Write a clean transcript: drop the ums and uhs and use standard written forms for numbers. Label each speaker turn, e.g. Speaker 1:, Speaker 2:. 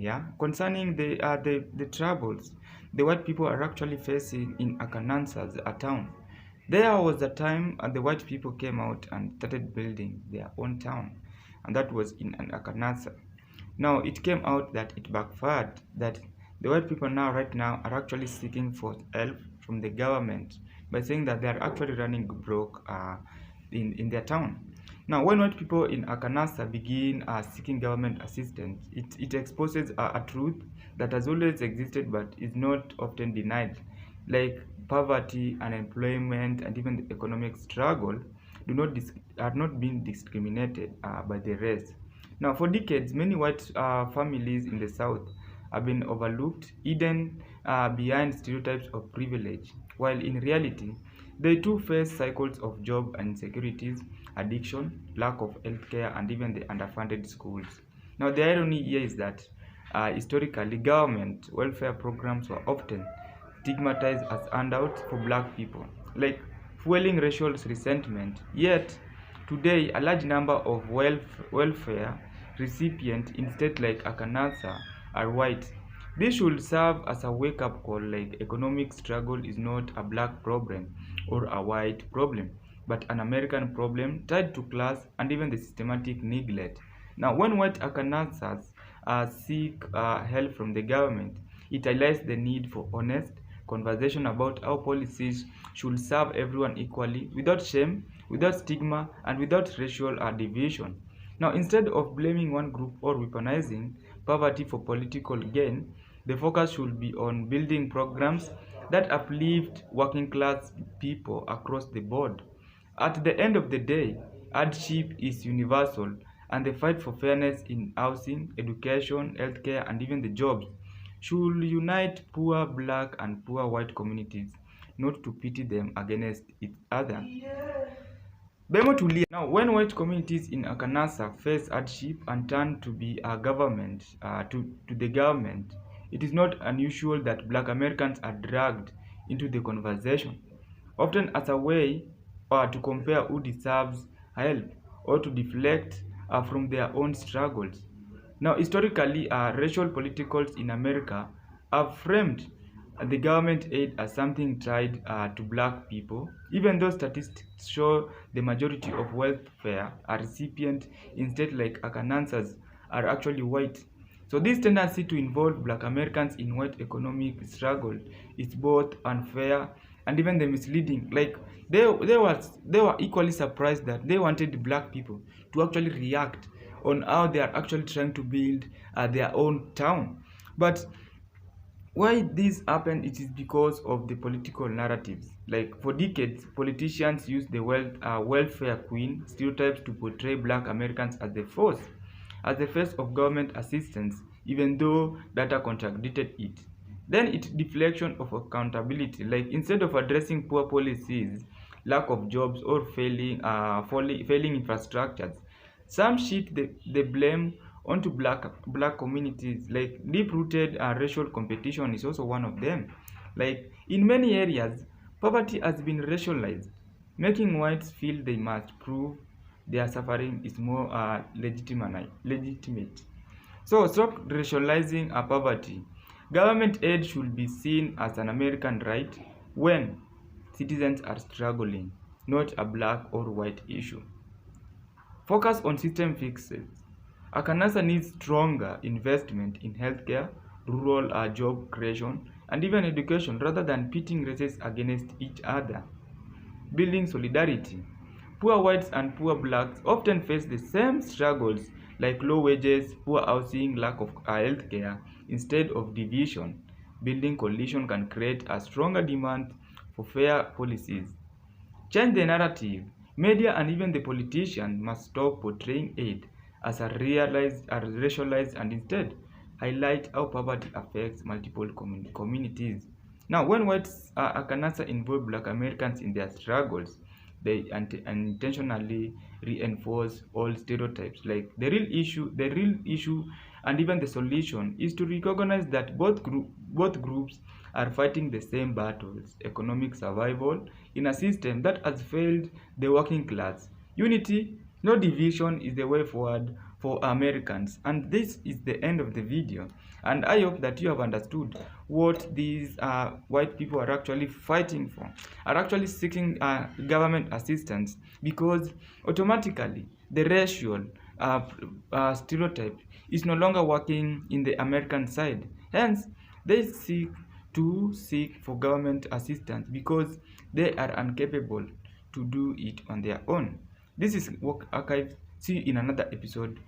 Speaker 1: Yeah, concerning the troubles the white people are actually facing in Arkansas, a town. There was a time the white people came out and started building their own town, and that was in an Arkansas. Now it came out that it backfired, that the white people now right now are actually seeking for help from the government by saying that they are actually running broke in their town. Now, when white people in Arkansas begin seeking government assistance, it exposes a truth that has always existed but is not often denied, like poverty, unemployment, and even the economic struggle are not being discriminated by the race. Now, for decades, many white families in the South have been overlooked, hidden behind stereotypes of privilege, while in reality, they too face cycles of job insecurities, addiction, lack of healthcare, and even the underfunded schools. Now, the irony here is that historically, government welfare programs were often stigmatized as handouts for black people, like fueling racial resentment. Yet, today, a large number of welfare recipients in states like Arkansas are white. This should serve as a wake-up call, like economic struggle is not a black problem or a white problem, but an American problem tied to class and even the systematic neglect. Now, when white Arkansans seek help from the government, it highlights the need for honest conversation about how policies should serve everyone equally, without shame, without stigma, and without racial division. Now, instead of blaming one group or weaponizing poverty for political gain, the focus should be on building programs that uplift working class people across the board. At the end of the day, hardship is universal, and the fight for fairness in housing, education, healthcare, and even the jobs should unite poor black and poor white communities, not to pity them against each other. Bemo tulia. Now, when white communities in Arkansas face hardship and turn to be a government, to the government, it is not unusual that black Americans are dragged into the conversation, often as a way to compare who deserves help or to deflect from their own struggles. Now, historically, racial politicals in America have framed the government aid as something tied to black people, even though statistics show the majority of welfare recipients in states like Arkansas are actually white. So this tendency to involve black Americans in white economic struggle is both unfair and even the misleading. Like they were equally surprised that they wanted black people to actually react on how they are actually trying to build their own town. But why this happened, it is because of the political narratives. Like for decades, politicians used the welfare queen stereotypes to portray black Americans as as the face of government assistance, even though data contradicted it. Then it's deflection of accountability. Like instead of addressing poor policies, lack of jobs, or failing infrastructures, some shift the blame onto black communities. Like deep-rooted racial competition is also one of them. Like in many areas, poverty has been racialized, making whites feel they must prove their suffering is more legitimate. So stop racializing poverty. Government aid should be seen as an American right when citizens are struggling, not a black or white issue. Focus on system fixes. Arkansas needs stronger investment in healthcare, rural job creation, and even education rather than pitting races against each other. Building solidarity. Poor whites and poor blacks often face the same struggles like low wages, poor housing, lack of healthcare, instead of division. Building coalition can create a stronger demand for fair policies. Change the narrative. Media and even the politicians must stop portraying aid as racialized and instead highlight how poverty affects multiple communities. Now, when whites Arkansas involve black Americans in their struggles, they unintentionally reinforce all stereotypes. Like the real issue and even the solution is to recognize that both groups are fighting the same battles: economic survival in a system that has failed the working class. Unity, no division, is the way forward for Americans. And this is the end of the video, and I hope that you have understood what these white people are actually fighting for, are actually seeking government assistance, because automatically the racial stereotype is no longer working in the American side. Hence, they seek for government assistance because they are incapable to do it on their own. This is Work Archive. See you in another episode.